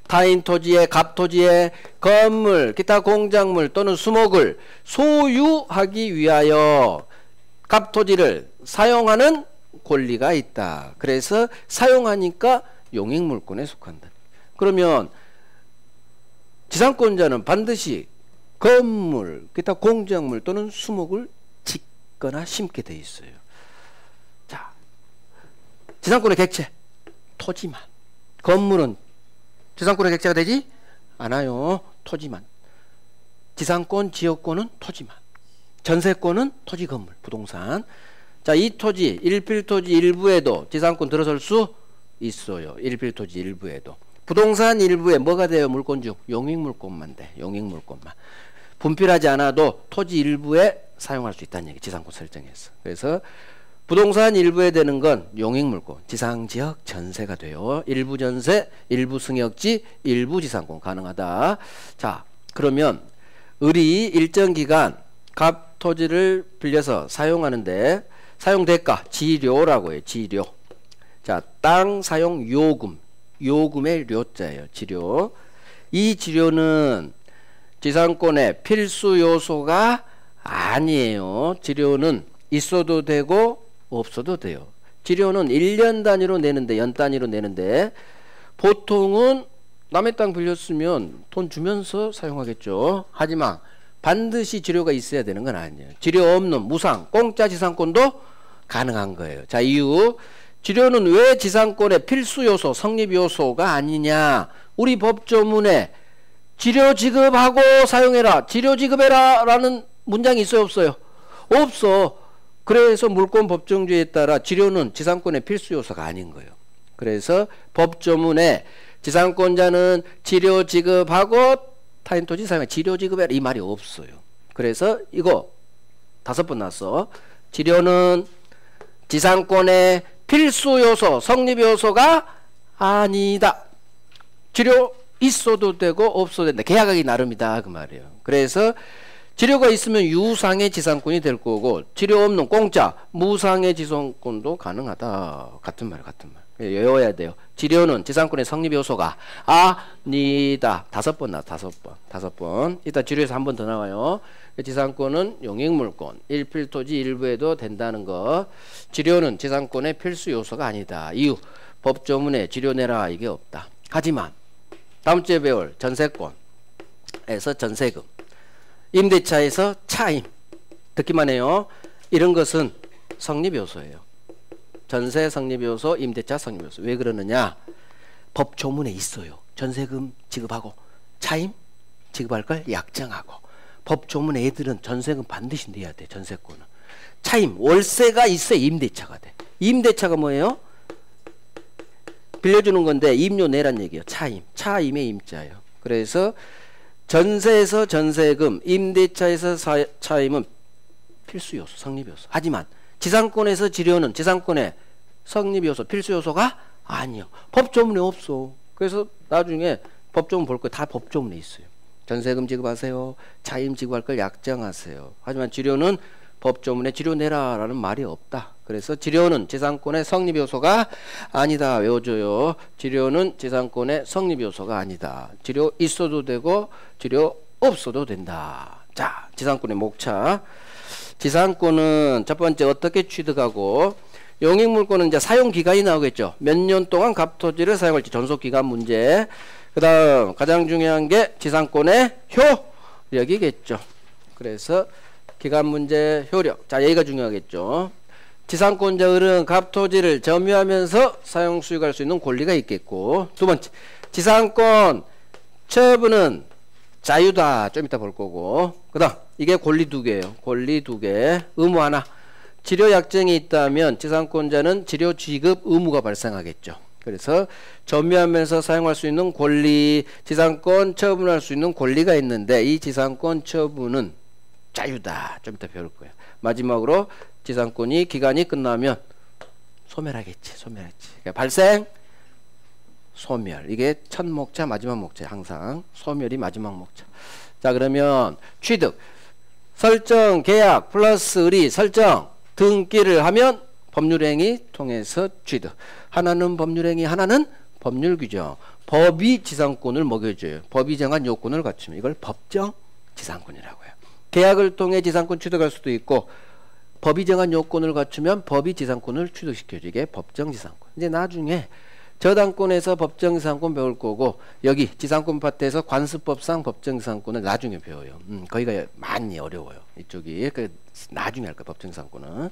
타인 토지에, 갑 토지에 건물, 기타 공작물 또는 수목을 소유하기 위하여 갑 토지를 사용하는 권리가 있다. 그래서 사용하니까 용익물권에 속한다. 그러면 지상권자는 반드시 건물, 기타 공작물 또는 수목을 짓거나 심게 돼 있어요. 자, 지상권의 객체 토지만. 건물은 지상권의 객체가 되지 않아요. 토지만. 지상권, 지역권은 토지만. 전세권은 토지, 건물, 부동산. 자, 이 토지, 일필토지 일부에도 지상권 들어설 수 있어요. 일필토지 일부에도. 부동산 일부에 뭐가 돼요? 물권 중 용익물권만 돼. 용익물권만. 분필하지 않아도 토지 일부에 사용할 수 있다는 얘기. 지상권 설정해서. 그래서 부동산 일부에 되는 건 용익물권, 지상지역 전세가 돼요. 일부 전세, 일부 승역지, 일부 지상권 가능하다. 자, 그러면 을이 일정 기간 갑 토지를 빌려서 사용하는데 사용 대가 지료라고 해요. 지료. 자, 땅 사용 요금, 요금의 료자예요. 지료. 이 지료는 지상권의 필수 요소가 아니에요. 지료는 있어도 되고 없어도 돼요. 지료는 1년 단위로 내는데, 연 단위로 내는데 보통은 남의 땅 빌렸으면 돈 주면서 사용하겠죠. 하지만 반드시 지료가 있어야 되는 건 아니에요. 지료 없는 무상, 공짜 지상권도 가능한 거예요. 자, 이유. 지료는 왜 지상권의 필수 요소, 성립 요소가 아니냐. 우리 법조문에 지료 지급하고 사용해라, 지료 지급해라 라는 문장이 있어요, 없어요? 없어. 그래서 물권 법정주의에 따라 지료는 지상권의 필수 요소가 아닌 거예요. 그래서 법조문에 지상권자는 지료 지급하고 타인 토지 사용해 지료 지급해라 이 말이 없어요. 그래서 이거 5번 났어. 지료는 지상권의 필수 요소, 성립 요소가 아니다. 지료 있어도 되고 없어도 된다. 계약하기 나름이다 그 말이에요. 그래서 지료가 있으면 유상의 지상권이 될 거고 지료 없는 공짜 무상의 지상권도 가능하다. 같은 말 같은 말. 외워야 돼요. 지료는 지상권의 성립 요소가 아니다. 5번 나 5번. 이따 지료에서 한 번 더 나와요. 지상권은 용익물권, 일필토지 일부에도 된다는 거. 지료는 지상권의 필수 요소가 아니다. 이유. 법조문에 지료 내라 이게 없다. 하지만 다음 주에 배울 전세권에서 전세금, 임대차에서 차임, 듣기만 해요. 이런 것은 성립요소예요. 전세 성립요소, 임대차 성립요소. 왜 그러느냐? 법조문에 있어요. 전세금 지급하고 차임 지급할 걸 약정하고. 법조문에 애들은 전세금 반드시 내야 돼. 전세권은. 차임, 월세가 있어야 임대차가 돼. 임대차가 뭐예요? 빌려주는 건데 임료 내란 얘기예요. 차임, 차임의 임자예요. 그래서 전세에서 전세금, 임대차에서 차임은 필수요소, 성립요소. 하지만 지상권에서 지료는 지상권의 성립요소, 필수요소가 아니요. 법조문에 없어. 그래서 나중에 법조문 볼 거 다 법조문에 있어요. 전세금 지급하세요. 차임 지급할 걸 약정하세요. 하지만 지료는 법조문에 지료 내라 라는 말이 없다. 그래서 지료는 지상권의 성립요소가 아니다. 외워줘요. 지료는 지상권의 성립요소가 아니다. 지료 있어도 되고 지료 없어도 된다. 자, 지상권의 목차. 지상권은 첫 번째 어떻게 취득하고, 용익물권은 이제 사용기간이 나오겠죠. 몇 년 동안 갑토지를 사용할지 존속기간 문제. 그 다음 가장 중요한 게 지상권의 효력이겠죠. 그래서 기간 문제 효력. 자, 여기가 중요하겠죠. 지상권자들은 갑토지를 점유하면서 사용 수익할 수 있는 권리가 있겠고, 두 번째, 지상권 처분은 자유다. 좀 이따 볼 거고, 그 다음 이게 권리 두 개예요. 권리 두 개, 의무 하나. 치료 약정이 있다면 지상권자는 치료 지급 의무가 발생하겠죠. 그래서 점유하면서 사용할 수 있는 권리, 지상권 처분할 수 있는 권리가 있는데, 이 지상권 처분은 자유다. 좀 이따 배울 거예요. 마지막으로 지상권이 기간이 끝나면 소멸하겠지. 소멸하겠지. 그러니까 발생, 소멸. 이게 첫 목차, 마지막 목차. 항상 소멸이 마지막 목차. 자, 그러면 취득, 설정, 계약 플러스 의리, 설정, 등기를 하면 법률행위 통해서 취득. 하나는 법률행위, 하나는 법률 규정. 법이 지상권을 먹여줘요. 법이 정한 요건을 갖추면 이걸 법정 지상권이라고 해요. 계약을 통해 지상권 취득할 수도 있고, 법이 정한 요건을 갖추면 법이 지상권을 취득시켜줘. 이게 법정 지상권. 이제 나중에 저당권에서 법정 지상권 배울 거고, 여기 지상권 파트에서 관습법상 법정 지상권을 나중에 배워요. 거기가 많이 어려워요. 이쪽이. 나중에 할 거예요. 법정 지상권은.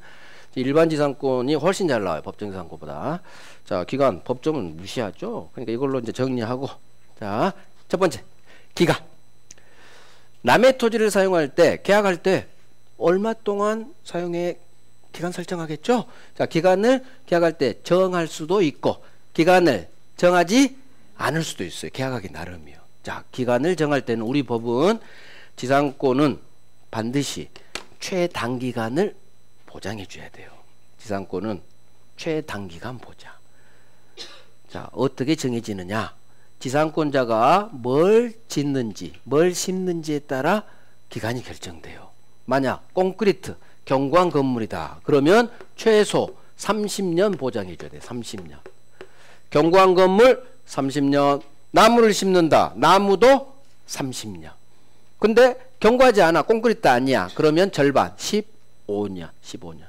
일반 지상권이 훨씬 잘 나와요. 법정 지상권보다. 자, 기간, 법정은 무시하죠. 그러니까 이걸로 이제 정리하고, 자, 첫 번째, 기간. 남의 토지를 사용할 때, 계약할 때 얼마 동안 사용해 기간 설정하겠죠? 자, 기간을 계약할 때 정할 수도 있고, 기간을 정하지 않을 수도 있어요. 계약하기 나름이요. 자, 기간을 정할 때는 우리 법은 지상권은 반드시 최단기간을 보장해 줘야 돼요. 지상권은 최단기간 보장. 자, 어떻게 정해지느냐? 지상권자가 뭘 짓는지, 뭘 심는지에 따라 기간이 결정돼요. 만약 콘크리트, 경관 건물이다. 그러면 최소 30년 보장해 줘야 돼. 30년. 경관 건물 30년. 나무를 심는다. 나무도 30년. 근데 경과하지 않아. 콘크리트 아니야. 그러면 절반 15년. 15년.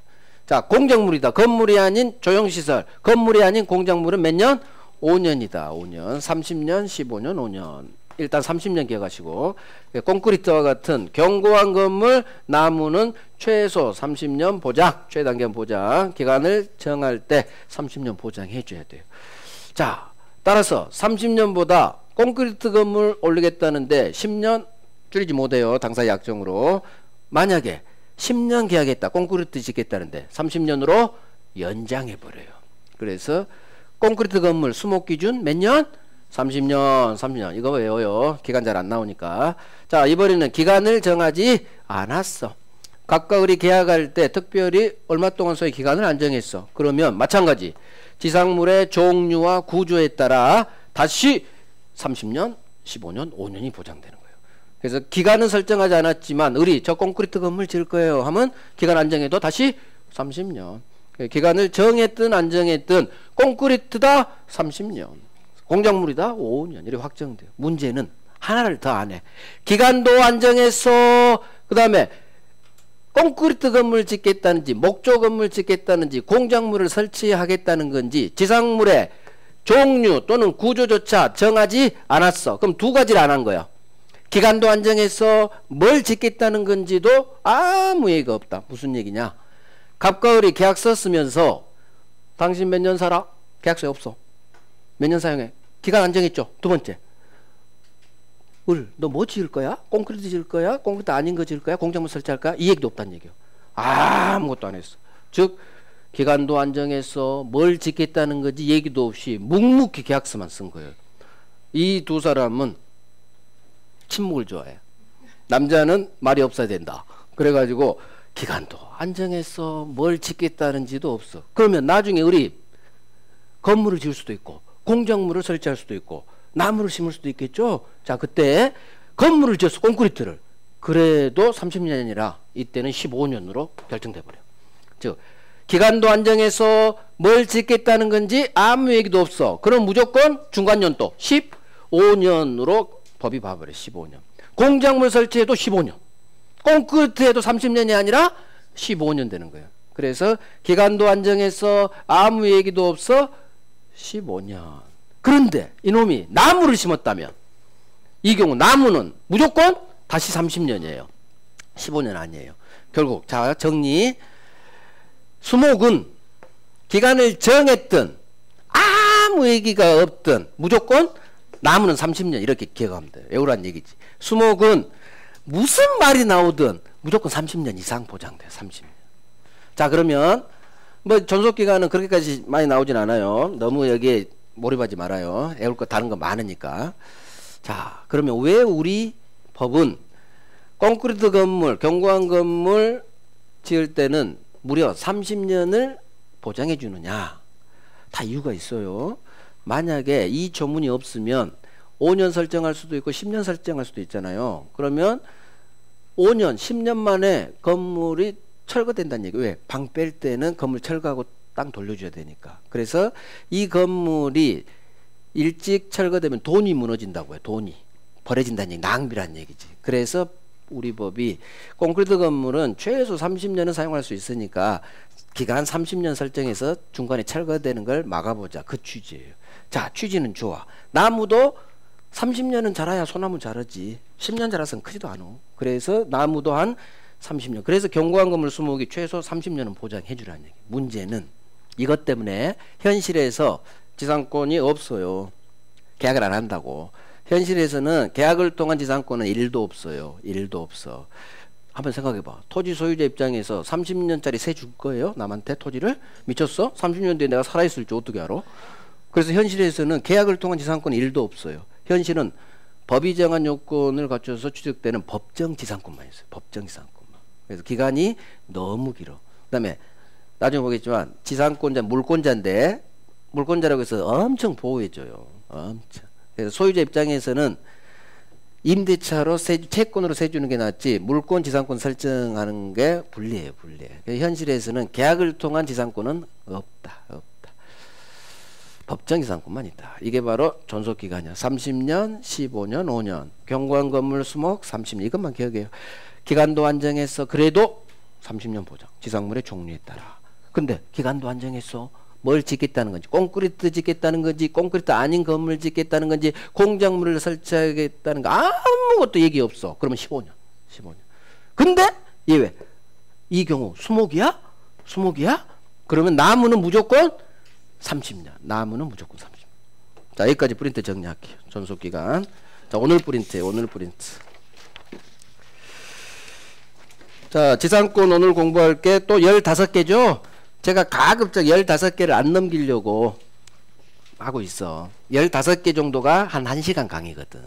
자, 공작물이다. 건물이 아닌 조형시설. 건물이 아닌 공작물은 몇 년? 5년이다. 5년. 30년, 15년, 5년. 일단 30년 기억하시고, 콘크리트와 같은 견고한 건물, 나무는 최소 30년 보장, 최단기간 보장, 기간을 정할 때 30년 보장해 줘야 돼요. 자, 따라서 30년보다 콘크리트 건물 올리겠다는데 10년 줄이지 못해요. 당사자 약정으로. 만약에 10년 계약했다. 콘크리트 짓겠다는데 30년으로 연장해 버려요. 그래서 콘크리트 건물 수목 기준 몇 년? 30년, 30년. 이거 외워요. 기간 잘 안 나오니까. 자, 이번에는 기간을 정하지 않았어. 각각 우리 계약할 때 특별히 얼마 동안 소의 기간을 안 정했어. 그러면 마찬가지. 지상물의 종류와 구조에 따라 다시 30년, 15년, 5년이 보장되는 거예요. 그래서 기간은 설정하지 않았지만 우리 저 콘크리트 건물 지을 거예요 하면 기간 안 정해도 다시 30년. 기간을 정했든 안 정했든 콘크리트다 30년. 공작물이다 5년. 이렇게 확정돼요. 문제는 하나를 더 안 해. 기간도 안 정했어. 그 다음에 콘크리트 건물 짓겠다는지 목조 건물 짓겠다는지 공작물을 설치하겠다는 건지 지상물의 종류 또는 구조조차 정하지 않았어. 그럼 두 가지를 안 한 거야. 기간도 안 정했어. 뭘 짓겠다는 건지도 아무 얘기가 없다. 무슨 얘기냐? 갑과 을이 계약서 쓰면서 당신 몇 년 살아? 계약서에 없어. 몇 년 사용해? 기간 안 정했죠. 두 번째, 을, 너 뭐 지을 거야? 콘크리트 지을 거야? 콘크리트 아닌 거 지을 거야? 공작물 설치할 거야? 이 얘기도 없다는 얘기요. 아무것도 안 했어. 즉 기간도 안 정했어. 뭘 짓겠다는 건지 얘기도 없이 묵묵히 계약서만 쓴 거예요. 이 두 사람은 침묵을 좋아해. 남자는 말이 없어야 된다. 그래가지고 기간도 안 정했어. 뭘 짓겠다는지도 없어. 그러면 나중에 우리 건물을 지을 수도 있고 공작물을 설치할 수도 있고 나무를 심을 수도 있겠죠. 자, 그때 건물을 지어서 콘크리트를 그래도 30년이 아니라 이때는 15년으로 결정돼 버려. 즉 기간도 안 정해서 뭘 짓겠다는 건지 아무 얘기도 없어. 그럼 무조건 중간연도 15년으로 법이 봐버려. 15년. 공작물 설치해도 15년. 콘크리트해도 30년이 아니라 15년 되는 거예요. 그래서 기간도 안 정해서 아무 얘기도 없어. 15년. 그런데 이놈이 나무를 심었다면 이 경우 나무는 무조건 다시 30년이에요. 15년 아니에요. 결국 자 정리. 수목은 기간을 정했든 아무 얘기가 없든 무조건 나무는 30년 이렇게 기억하면 돼요. 외우란 얘기지. 수목은 무슨 말이 나오든 무조건 30년 이상 보장돼요. 30년. 자, 그러면 뭐 존속기간은 그렇게까지 많이 나오진 않아요. 너무 여기에 몰입하지 말아요. 외울 거 다른 거 많으니까. 자, 그러면 왜 우리 법은 콘크리트 건물, 견고한 건물 지을 때는 무려 30년을 보장해 주느냐? 다 이유가 있어요. 만약에 이 조문이 없으면 5년 설정할 수도 있고 10년 설정할 수도 있잖아요. 그러면 5년, 10년 만에 건물이 철거된다는 얘기. 왜? 방 뺄 때는 건물 철거하고 땅 돌려줘야 되니까. 그래서 이 건물이 일찍 철거되면 돈이 무너진다고 해요. 돈이 버려진다는 얘기, 낭비라는 얘기지. 그래서 우리 법이 콘크리트 건물은 최소 30년은 사용할 수 있으니까 기간 30년 설정해서 중간에 철거되는 걸 막아보자. 그 취지예요. 자, 취지는 좋아. 나무도 30년은 자라야 소나무 자라지. 10년 자라서는 크지도 않아. 그래서 나무도 한 30년. 그래서 견고한 건물 수목이 최소 30년은 보장해 주라는 얘기. 문제는 이것 때문에 현실에서 지상권이 없어요. 계약을 안 한다고. 현실에서는 계약을 통한 지상권은 1도 없어요. 1도 없어. 한번 생각해봐. 토지 소유자 입장에서 30년짜리 세 줄 거예요? 남한테 토지를? 미쳤어? 30년 뒤에 내가 살아있을 줄 어떻게 알아? 그래서 현실에서는 계약을 통한 지상권은 1도 없어요. 현실은 법이 정한 요건을 갖춰서 취득되는 법정 지상권만 있어요. 법정 지상권만. 그래서 기간이 너무 길어. 그 다음에 나중에 보겠지만 지상권자 물권자인데 물권자라고 해서 엄청 보호해줘요. 엄청. 그래서 소유자 입장에서는 임대차로 채권으로 세주는 게 낫지 물권 지상권 설정하는 게 불리해요. 불리해. 현실에서는 계약을 통한 지상권은 없다. 법정 지상권만 있다. 이게 바로 존속기간이야. 30년, 15년, 5년. 견고한 건물 수목 30년. 이것만 기억해요. 기간도 안정했어. 그래도 30년 보장. 지상물의 종류에 따라. 근데 기간도 안정했어. 뭘 짓겠다는 건지, 콘크리트 짓겠다는 건지, 콘크리트 아닌 건물 짓겠다는 건지, 공작물을 설치하겠다는 거 아무것도 얘기 없어. 그러면 15년. 근데 예외. 이 경우 수목이야? 그러면 나무는 무조건 30년. 나무는 무조건 30년. 자, 여기까지 프린트 정리할게요. 존속기간. 자, 오늘 프린트예요. 오늘 프린트. 자, 지상권 오늘 공부할 게 또 15개죠? 제가 가급적 15개를 안 넘기려고 하고 있어. 15개 정도가 한 1시간 강의거든.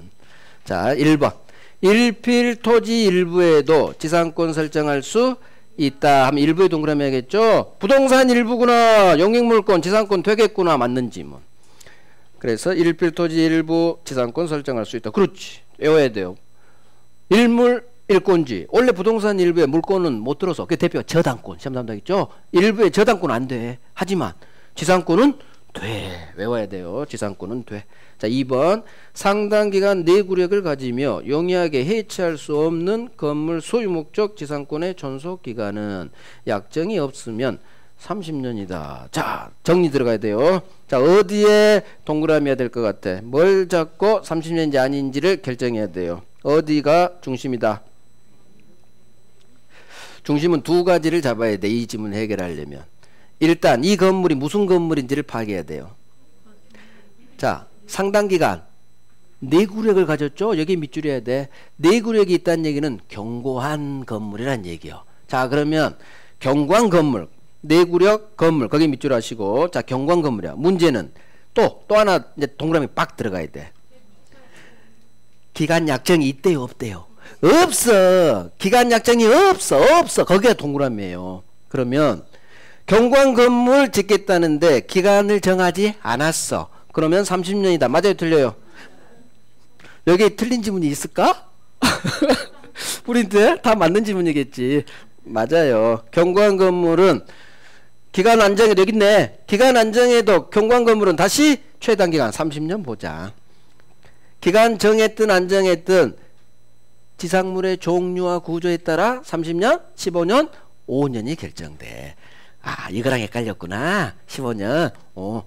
자, 1번. 일필토지 일부에도 지상권 설정할 수 있다 하면 일부에 동그라미 해야겠죠. 부동산 일부구나. 용익물권 지상권 되겠구나. 맞는지 뭐. 그래서 일필토지 일부 지상권 설정할 수 있다. 그렇지. 외워야 돼요. 일물 일권지. 원래 부동산 일부에 물권은 못 들어서 그 대표가 저당권. 시험 담당했죠. 일부에 저당권 안 돼. 하지만 지상권은 돼. 외워야 돼요. 지상권은 돼. 자, 2번. 상당 기간 내구력을 가지며 용이하게 해체할 수 없는 건물 소유 목적 지상권의 존속 기간은 약정이 없으면 30년이다. 자, 정리 들어가야 돼요. 자, 어디에 동그라미 해야 될 것 같아? 뭘 잡고 30년인지 아닌지를 결정해야 돼요. 어디가 중심이다? 중심은 두 가지를 잡아야 돼. 이 지문 해결하려면. 일단 이 건물이 무슨 건물인지를 파악해야 돼요. 자, 상당기간 내구력을 가졌죠. 여기 밑줄이 해야 돼. 내구력이 있다는 얘기는 견고한 건물이란 얘기요. 자, 그러면 견고한 건물, 내구력 건물 거기 밑줄 하시고. 자, 견고한 건물이야. 문제는 또 하나 이제 동그라미 빡 들어가야 돼. 기간 약정이 있대요, 없대요? 없어. 기간 약정이 없어. 거기가 동그라미예요. 그러면 견고한 건물 짓겠다는데 기간을 정하지 않았어. 그러면 30년이다. 맞아요, 틀려요? 여기 틀린 지문이 있을까? 프린트 다 맞는 지문이겠지. 맞아요. 견고한 건물은 기간 안정에 여기 있네. 기간 안정에도 견고한 건물은 다시 최단 기간 30년 보자. 기간 정했든 안 정했든 지상물의 종류와 구조에 따라 30년, 15년, 5년이 결정돼. 아, 이거랑 헷갈렸구나. 15년.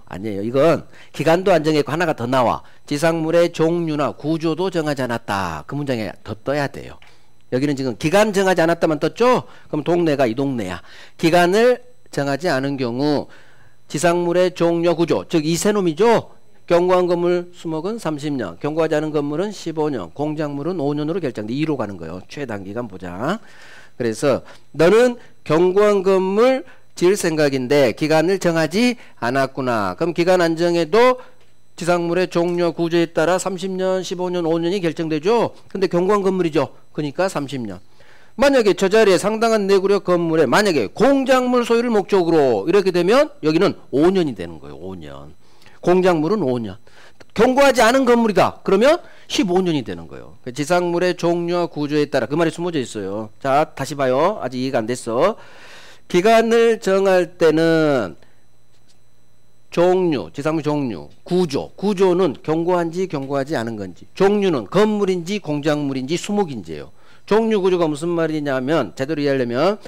아니에요. 이건 기간도 안 정했고 하나가 더 나와. 지상물의 종류나 구조도 정하지 않았다. 그 문장에 더 떠야 돼요. 여기는 지금 기간 정하지 않았다만 떴죠? 그럼 동네가 이 동네야. 기간을 정하지 않은 경우 지상물의 종료 구조, 즉 이세놈이죠. 경고한 건물 수목은 30년, 경고하지 않은 건물은 15년, 공작물은 5년으로 결정돼. 2로 가는 거예요. 최단기간 보장. 그래서 너는 경고한 건물 지을 생각인데 기간을 정하지 않았구나. 그럼 기간 안 정해도 지상물의 종료 구조에 따라 30년, 15년, 5년이 결정되죠. 근데 경고한 건물이죠. 그러니까 30년. 만약에 저 자리에 상당한 내구력 건물에 만약에 공작물 소유를 목적으로 이렇게 되면 여기는 5년이 되는 거예요. 5년. 공작물은 5년. 경고하지 않은 건물이다. 그러면 15년이 되는 거예요. 지상물의 종류와 구조에 따라 그 말이 숨어져 있어요. 자, 다시 봐요. 아직 이해가 안 됐어. 기간을 정할 때는 종류, 지상물 종류, 구조는 경고한지 경고하지 않은 건지, 종류는 건물인지 공작물인지 수목인지예요. 종류 구조가 무슨 말이냐면 제대로 이해하려면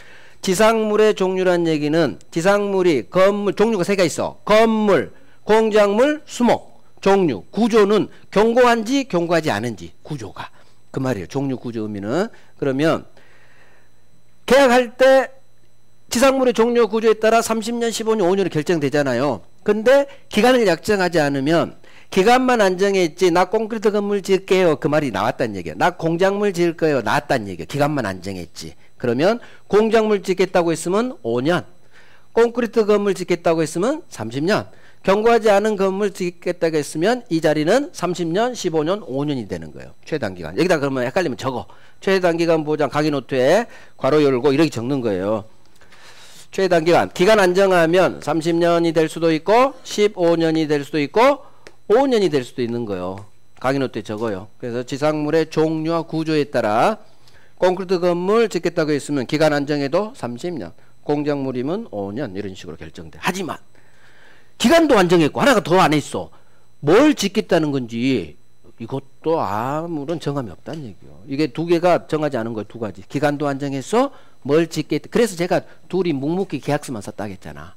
지상물의 종류란 얘기는 지상물이 건물, 종류가 세 개가 있어. 건물, 공작물, 수목. 종류, 구조는 경고한지 경고하지 않은지 구조가 그 말이에요. 종류 구조 의미는. 그러면 계약할 때 지상물의 종류 구조에 따라 30년, 15년, 5년이 결정되잖아요. 근데 기간을 약정하지 않으면 기간만 안 정했지 나 콘크리트 건물 지을게요 그 말이 나왔다는 얘기야. 나 공작물 지을 거예요 나왔다는 얘기야. 기간만 안 정했지. 그러면 공작물 짓겠다고 했으면 5년, 콘크리트 건물 짓겠다고 했으면 30년, 경고하지 않은 건물 짓겠다고 했으면 이 자리는 30년, 15년, 5년이 되는 거예요. 최단기간. 여기다 그러면 헷갈리면 적어. 최단기간 보장 각인노트에 괄호 열고 이렇게 적는 거예요. 최단기간. 기간 안 정하면 30년이 될 수도 있고 15년이 될 수도 있고 5년이 될 수도 있는 거예요. 각인노트에 적어요. 그래서 지상물의 종류와 구조에 따라 콘크리트 건물 짓겠다고 했으면 기간 안 정해도 30년, 공작물이면 5년 이런 식으로 결정돼. 하지만 기간도 안 정했고 하나가 더 안 했어. 뭘 짓겠다는 건지 이것도 아무런 정함이 없다는 얘기요. 이게 두 개가 정하지 않은 거예요. 두 가지. 기간도 안 정했어. 뭘 짓겠다. 그래서 제가 둘이 묵묵히 계약서만 썼다고 했잖아.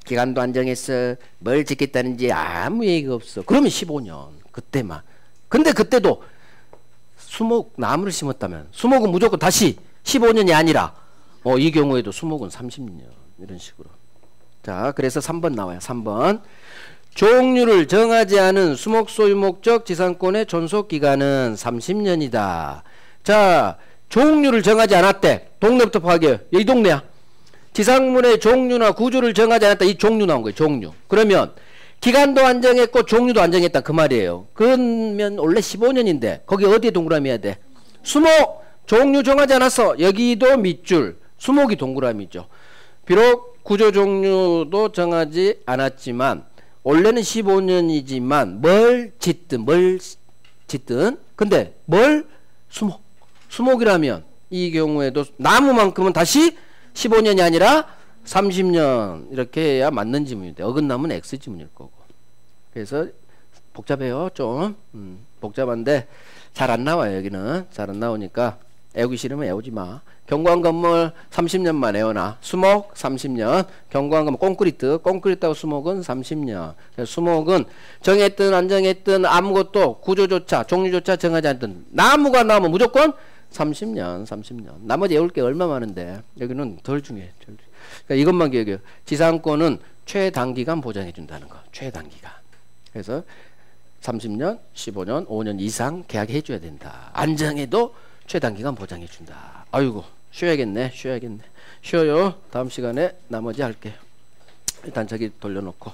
기간도 안 정했어. 뭘 짓겠다는지 아무 얘기가 없어. 그러면 15년. 그때만. 근데 그때도 수목 나무를 심었다면 수목은 무조건 다시 15년이 아니라 이 경우에도 수목은 30년 이런 식으로. 자, 그래서 3번 나와요. 3번. 종류를 정하지 않은 수목 소유 목적 지상권의 존속 기간은 30년이다. 자, 종류를 정하지 않았대. 동네부터 파악해요. 이 동네야. 지상물의 종류나 구조를 정하지 않았다. 이 종류 나온 거예요. 종류. 그러면 기간도 안 정했고 종류도 안 정했다. 그 말이에요. 그러면 원래 15년인데 거기 어디에 동그라미 해야 돼? 수목! 종류 정하지 않았어. 여기도 밑줄. 수목이 동그라미죠. 비록 구조 종류도 정하지 않았지만 원래는 15년이지만 뭘 짓든 근데 뭘 수목이라면 이 경우에도 나무만큼은 다시 15년이 아니라 30년 이렇게 해야 맞는 지문인데 어긋나면 X 지문일 거고. 그래서 복잡해요. 좀 복잡한데 잘 안 나와요. 여기는 잘 안 나오니까 애우기 싫으면 애우지 마. 경고한 건물 30년만 애워놔. 수목 30년. 경고한 건물 콘크리트하고 수목은 30년. 수목은 정했든 안 정했든 아무것도 구조조차 종류조차 정하지 않든 나무가 나오면 무조건 30년. 나머지 애울 게 얼마 많은데 여기는 덜 중요해. 그러니까 이것만 기억해요. 지상권은 최단기간 보장해 준다는 거. 최단기간. 그래서 30년, 15년, 5년 이상 계약해 줘야 된다. 안 정해도 최단기간 보장해 준다. 아이고 쉬어야겠네. 쉬어요. 다음 시간에 나머지 할게요. 일단 저기 돌려놓고